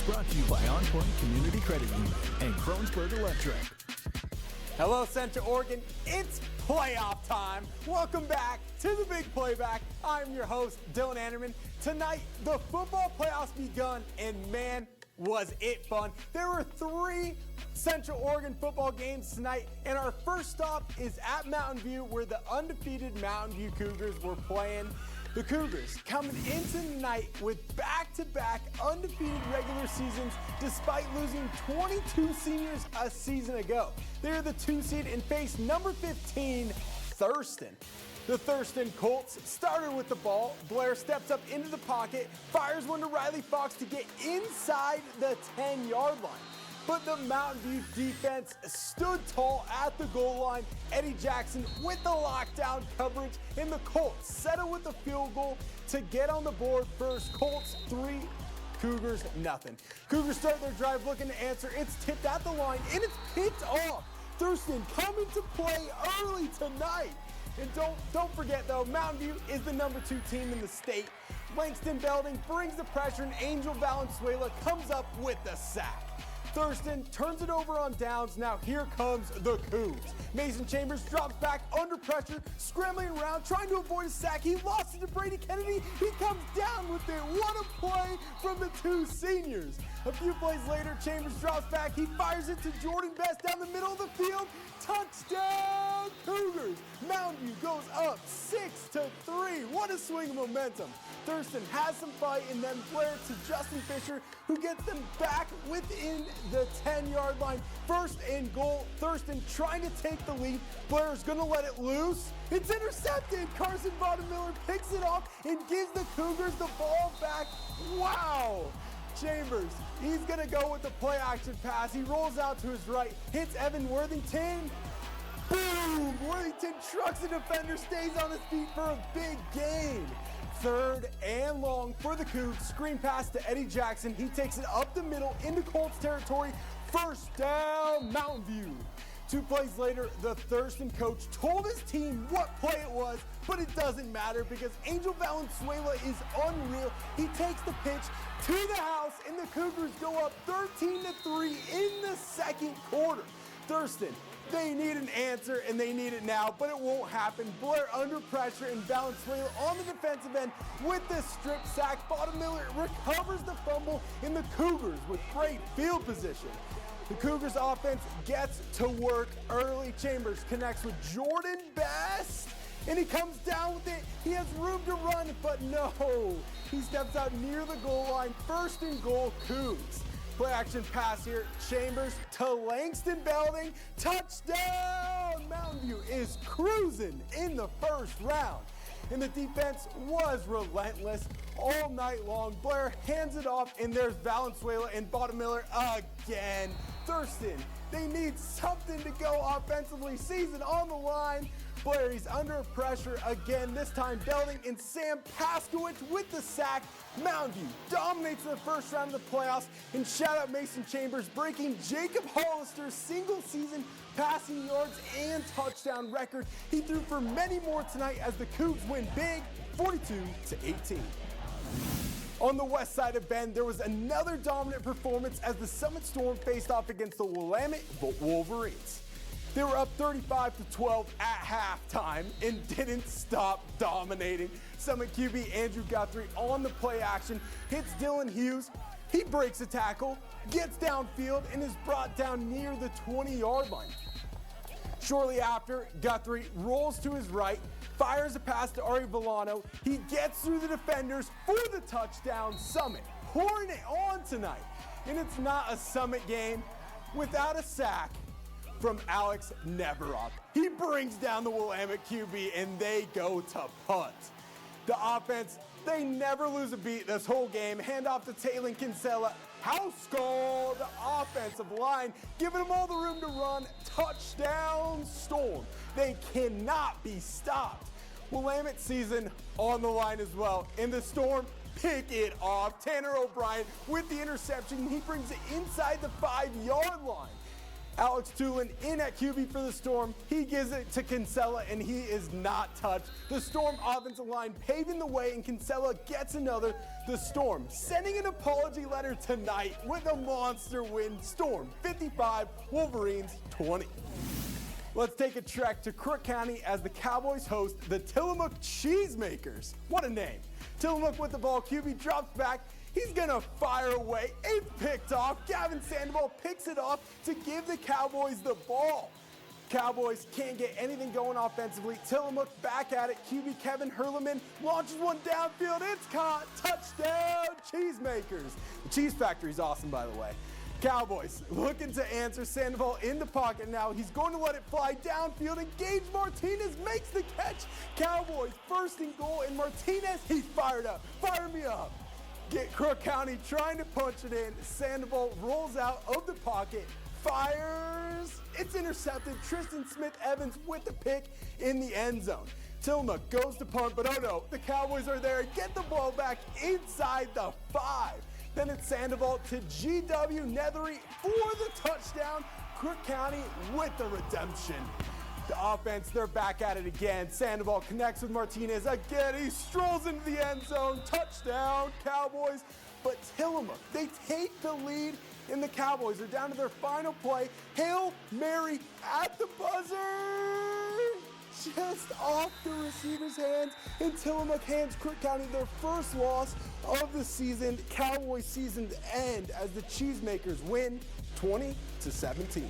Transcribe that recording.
brought to you by On Point Community Credit Union and Kronsberg Electric. Hello, Central Oregon. It's playoff time. Welcome back to the Big Playback. I'm your host, Dylan Anderman. Tonight, the football playoffs begun, and man, was it fun. There were 3 Central Oregon football games tonight, and our first stop is at Mountain View, where the undefeated Mountain View Cougars were playing. The Cougars coming into the night with back-to-back undefeated regular seasons despite losing 22 seniors a season ago. They're the 2 seed and face number 15, Thurston. The Thurston Colts started with the ball. Blair steps up into the pocket, fires one to Riley Fox to get inside the 10-yard line. But the Mountain View defense stood tall at the goal line. Eddie Jackson with the lockdown coverage, and the Colts settle with the field goal to get on the board first. Colts 3, Cougars nothing. Cougars start their drive looking to answer. It's tipped at the line, and it's picked off. Thurston coming to play early tonight. And don't forget, though, Mountain View is the number 2 team in the state. Langston Belding brings the pressure, and Angel Valenzuela comes up with the sack. Thurston turns it over on downs. Now here comes the Cougs. Mason Chambers drops back under pressure, scrambling around, trying to avoid a sack. He lost it to Brady Kennedy. He comes down with it. What a play from the 2 seniors. A few plays later, Chambers drops back. He fires it to Jordan Best down the middle of the field. Touchdown, Cougars. Mountain View goes up 6-3. What a swing of momentum. Thurston has some fight, and then Blair to Justin Fisher, who gets them back within the 10-yard line. First and goal. Thurston trying to take the lead. Blair's going to let it loose. It's intercepted. Carson Miller picks it off and gives the Cougars the ball back. Wow. Chambers, he's going to go with the play action pass. He rolls out to his right, hits Evan Worthington. Boom! Worthington trucks the defender, stays on his feet for a big gain. 3rd and long for the Cougs. Screen pass to Eddie Jackson. He takes it up the middle into Colts territory. First down, Mountain View. 2 plays later, the Thurston coach told his team what play it was, but it doesn't matter because Angel Valenzuela is unreal. He takes the pitch to the house, and the Cougars go up 13-3 in the second quarter. Thurston, they need an answer, and they need it now, but it won't happen. Blair under pressure, and Valenzuela on the defensive end with the strip sack. Miller recovers the fumble, and the Cougars with great field position. The Cougars offense gets to work early. Chambers connects with Jordan Best, and he comes down with it. He has room to run, but no. He steps out near the goal line. First and goal, Cougs. Play action pass here. Chambers to Langston Belding. Touchdown! Mountain View is cruising in the first round. And the defense was relentless all night long. Blair hands it off, and there's Valenzuela and Miller again. Thurston, they need something to go offensively. Season on the line. Blair, he's under pressure again. This time, Belding and Sam Paskowitz with the sack. Mountain View dominates the first round of the playoffs. And shout out Mason Chambers, breaking Jacob Hollister's single-season passing yards and touchdown record. He threw for many more tonight as the Cougs win big, 42-18. On the west side of Bend, there was another dominant performance as the Summit Storm faced off against the Willamette Wolverines. They were up 35-12 at halftime and didn't stop dominating. Summit QB Andrew Guthrie on the play action hits Dylan Hughes. He breaks a tackle, gets downfield, and is brought down near the 20-yard line. Shortly after, Guthrie rolls to his right, fires a pass to Ari Villano. He gets through the defenders for the touchdown. Summit pouring it on tonight. And it's not a Summit game without a sack from Alex Neverov. He brings down the Willamette QB, and they go to punt. The offense, they never lose a beat this whole game. Handoff to Taylor Kinsella. House call, the offensive line, giving them all the room to run. Touchdown Storm. They cannot be stopped. Willamette season on the line as well. And the Storm pick it off. Tanner O'Brien with the interception. He brings it inside the 5-yard line. Alex Tulin in at QB for the Storm. He gives it to Kinsella, and he is not touched. The Storm offensive line paving the way, and Kinsella gets another. The Storm sending an apology letter tonight with a monster win. Storm 55, Wolverines 20. Let's take a trek to Crook County as the Cowboys host the Tillamook Cheesemakers. What a name. Tillamook with the ball, QB drops back. He's gonna fire away. It's picked off. Gavin Sandoval picks it off to give the Cowboys the ball. Cowboys can't get anything going offensively. Tillamook back at it. QB Kevin Hurleman launches one downfield. It's caught. Touchdown, Cheesemakers. The Cheese Factory's awesome, by the way. Cowboys looking to answer. Sandoval in the pocket now. He's going to let it fly downfield, and Gage Martinez makes the catch. Cowboys first and goal, and Martinez, he's fired up. Fire me up. Get Crook County trying to punch it in. Sandoval rolls out of the pocket, fires. It's intercepted. Tristan Smith-Evans with the pick in the end zone. Tillamook goes to punt, but oh no, the Cowboys are there. Get the ball back inside the 5. Then it's Sandoval to G.W. Nethery for the touchdown. Crook County with the redemption. The offense, they're back at it again. Sandoval connects with Martinez again. He strolls into the end zone. Touchdown, Cowboys. But Tillamook, they take the lead, and the Cowboys are down to their final play. Hail Mary at the buzzer. Just off the receiver's hands, and Tillamook hands Crook County their first loss of the season. Cowboys season to end as the Cheesemakers win 20-17.